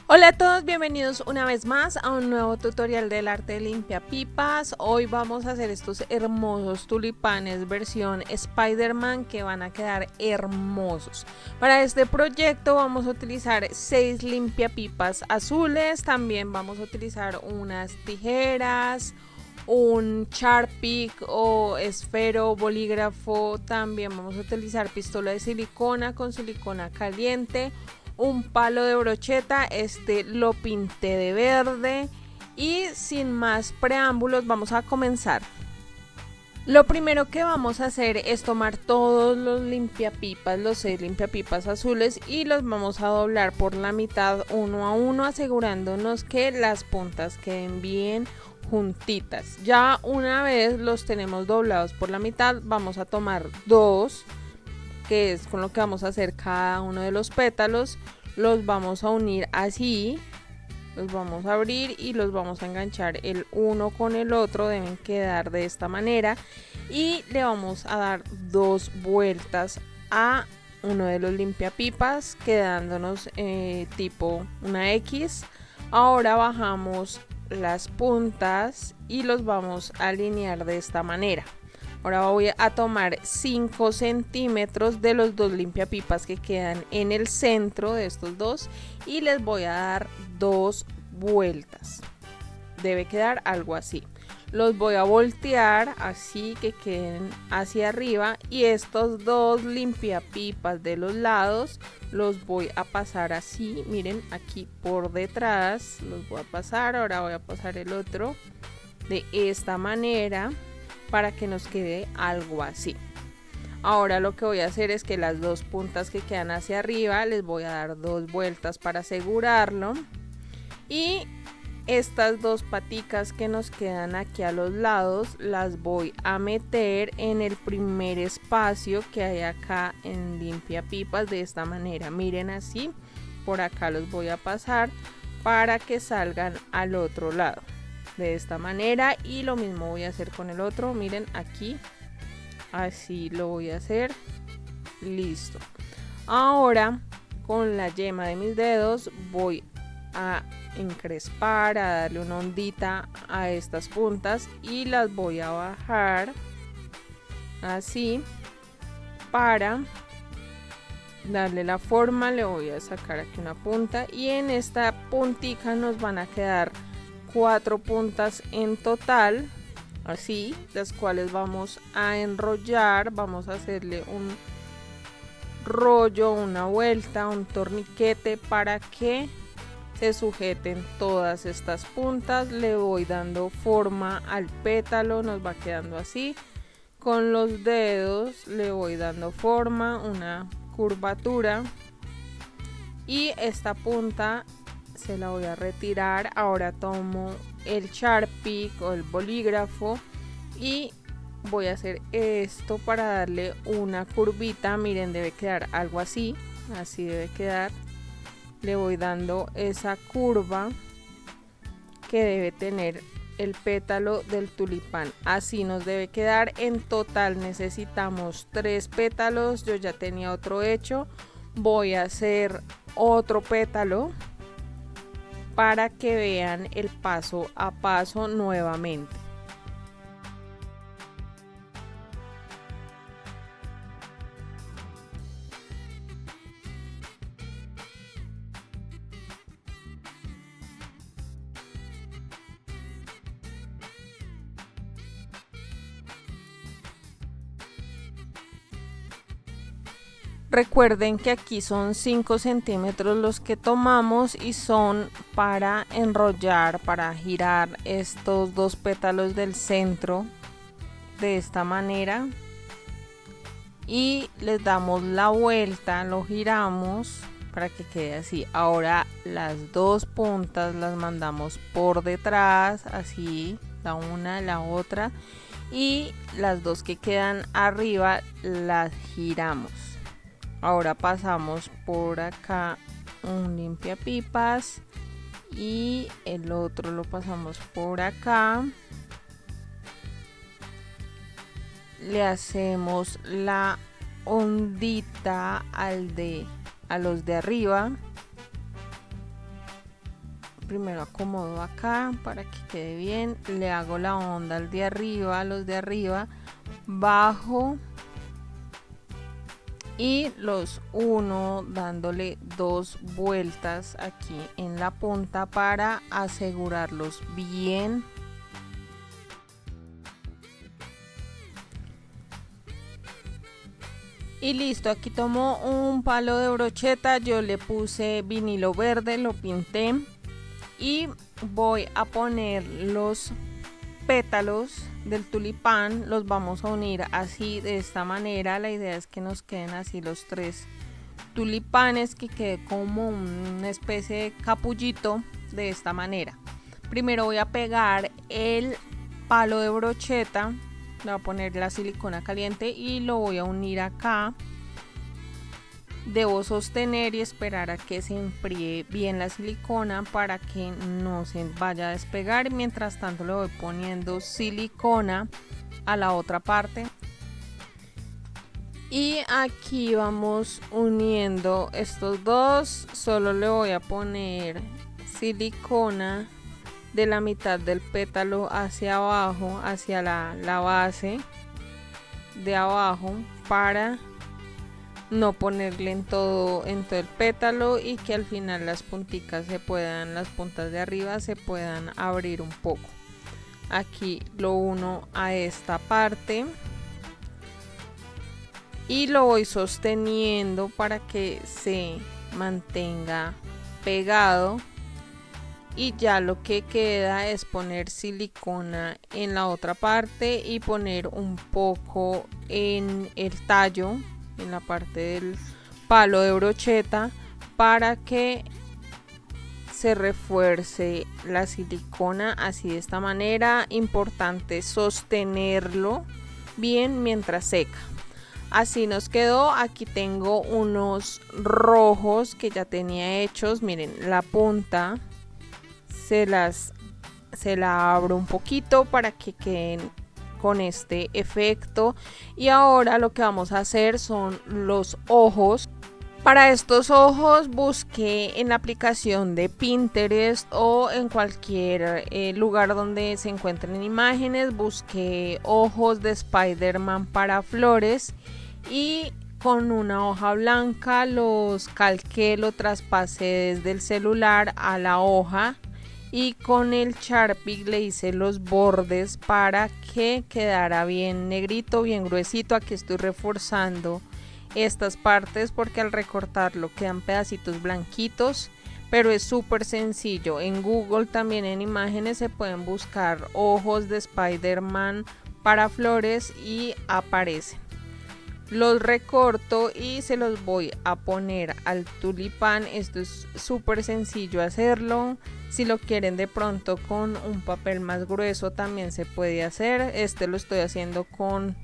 Hola a todos, bienvenidos una vez más a un nuevo tutorial del arte de limpiapipas. Hoy vamos a hacer estos hermosos tulipanes versión Spider-Man que van a quedar hermosos. Para este proyecto vamos a utilizar 6 limpiapipas azules, también vamos a utilizar unas tijeras, un Sharpie o esfero, bolígrafo, también vamos a utilizar pistola de silicona con silicona caliente, un palo de brocheta, este lo pinté de verde y sin más preámbulos vamos a comenzar. Lo primero que vamos a hacer es tomar todos los limpiapipas, los 6 limpiapipas azules y los vamos a doblar por la mitad uno a uno, asegurándonos que las puntas queden bien juntitas. Ya una vez los tenemos doblados por la mitad, vamos a tomar dos, que es con lo que vamos a hacer cada uno de los pétalos. Los vamos a unir así, los vamos a abrir y los vamos a enganchar el uno con el otro, deben quedar de esta manera, y le vamos a dar 2 vueltas a uno de los limpiapipas, quedándonos tipo una X. Ahora bajamos las puntas y los vamos a alinear de esta manera. Ahora voy a tomar 5 centímetros de los 2 limpiapipas que quedan en el centro de estos dos y les voy a dar 2 vueltas. Debe quedar algo así. Los voy a voltear así que queden hacia arriba y estos 2 limpiapipas de los lados los voy a pasar así. Miren, aquí por detrás los voy a pasar. Ahora voy a pasar el otro de esta manera, para que nos quede algo así. Ahora lo que voy a hacer es que las 2 puntas que quedan hacia arriba les voy a dar 2 vueltas para asegurarlo, y estas 2 paticas que nos quedan aquí a los lados las voy a meter en el primer espacio que hay acá en limpiapipas de esta manera. Miren, así por acá los voy a pasar para que salgan al otro lado de esta manera, y lo mismo voy a hacer con el otro. Miren, aquí así lo voy a hacer. Listo. Ahora con la yema de mis dedos voy a encrespar, a darle una ondita a estas puntas y las voy a bajar así para darle la forma. Le voy a sacar aquí una punta y en esta puntica nos van a quedar 4 puntas en total, así, las cuales vamos a enrollar. Vamos a hacerle un rollo, una vuelta, un torniquete para que se sujeten todas estas puntas. Le voy dando forma al pétalo, nos va quedando así. Con los dedos le voy dando forma, una curvatura, y esta punta se la voy a retirar. Ahora tomo el Sharpie o el bolígrafo y voy a hacer esto para darle una curvita. Miren, debe quedar algo así, así debe quedar. Le voy dando esa curva que debe tener el pétalo del tulipán, así nos debe quedar. En total necesitamos 3 pétalos, yo ya tenía otro hecho. Voy a hacer otro pétalo para que vean el paso a paso nuevamente. Recuerden que aquí son 5 centímetros los que tomamos y son para enrollar, para girar estos 2 pétalos del centro de esta manera, y les damos la vuelta, lo giramos para que quede así. Ahora las 2 puntas las mandamos por detrás, así, la una, la otra, y las 2 que quedan arriba las giramos. Ahora pasamos por acá un limpiapipas y el otro lo pasamos por acá. Le hacemos la ondita a los de arriba primero acomodo acá para que quede bien, le hago la onda al de arriba, a los de arriba, bajo y los uno dándole 2 vueltas aquí en la punta para asegurarlos bien. Y listo, aquí tomo un palo de brocheta, yo le puse vinilo verde, lo pinté y voy a poner los pétalos del tulipán, los vamos a unir así de esta manera. La idea es que nos queden así los 3 tulipanes, que quede como una especie de capullito de esta manera. Primero voy a pegar el palo de brocheta, le voy a poner la silicona caliente y lo voy a unir acá. Debo sostener y esperar a que se enfríe bien la silicona para que no se vaya a despegar. Mientras tanto le voy poniendo silicona a la otra parte. Y aquí vamos uniendo estos dos. Solo le voy a poner silicona de la mitad del pétalo hacia abajo, hacia la base de abajo, para no ponerle en todo el pétalo y que al final las puntas de arriba se puedan abrir un poco. Aquí lo uno a esta parte y lo voy sosteniendo para que se mantenga pegado. Y ya lo que queda es poner silicona en la otra parte y poner un poco en el tallo, en la parte del palo de brocheta, para que se refuerce la silicona así de esta manera. Importante sostenerlo bien mientras seca. Así nos quedó. Aquí tengo unos rojos que ya tenía hechos. Miren, la punta se la abro un poquito para que queden con este efecto. Y ahora lo que vamos a hacer son los ojos. Para estos ojos busqué en la aplicación de Pinterest o en cualquier lugar donde se encuentren imágenes. Busqué ojos de Spider-Man para flores y con una hoja blanca los calqué, lo traspasé desde el celular a la hoja y con el Sharpie le hice los bordes para que quedara bien negrito, bien gruesito. Aquí estoy reforzando estas partes porque al recortarlo quedan pedacitos blanquitos, pero es súper sencillo. En Google también en imágenes se pueden buscar ojos de Spider-Man para flores y aparecen. Los recorto y se los voy a poner al tulipán. Esto es súper sencillo hacerlo. Si lo quieren de pronto con un papel más grueso también se puede hacer. Este lo estoy haciendo con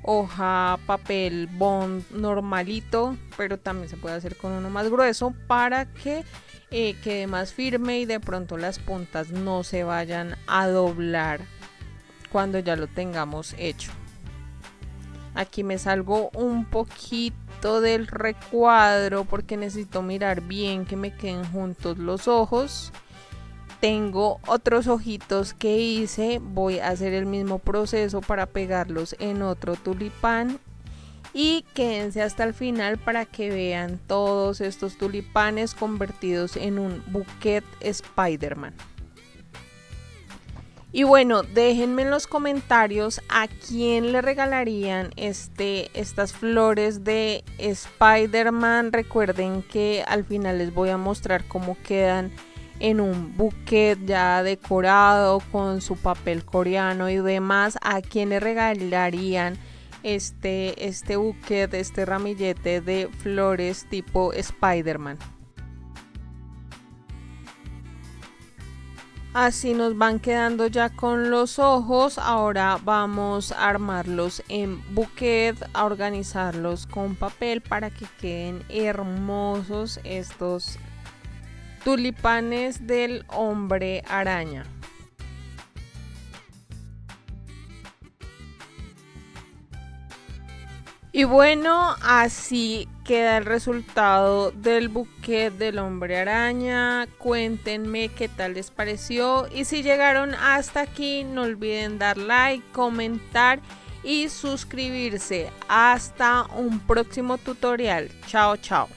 hoja papel bond normalito, pero también se puede hacer con uno más grueso para que quede más firme y de pronto las puntas no se vayan a doblar cuando ya lo tengamos hecho. Aquí me salgo un poquito del recuadro porque necesito mirar bien que me queden juntos los ojos. Tengo otros ojitos que hice, voy a hacer el mismo proceso para pegarlos en otro tulipán. Y quédense hasta el final para que vean todos estos tulipanes convertidos en un bouquet Spider-Man. Y bueno, déjenme en los comentarios a quién le regalarían estas flores de Spider-Man. Recuerden que al final les voy a mostrar cómo quedan en un bouquet ya decorado con su papel coreano y demás. ¿A quién le regalarían este bouquet, este ramillete de flores tipo Spider-Man? Así nos van quedando ya con los ojos. Ahora vamos a armarlos en bouquet, a organizarlos con papel para que queden hermosos estos tulipanes del hombre araña. Y bueno, así queda el resultado del buquet del hombre araña. Cuéntenme qué tal les pareció y si llegaron hasta aquí no olviden dar like, comentar y suscribirse. Hasta un próximo tutorial. Chao, chao.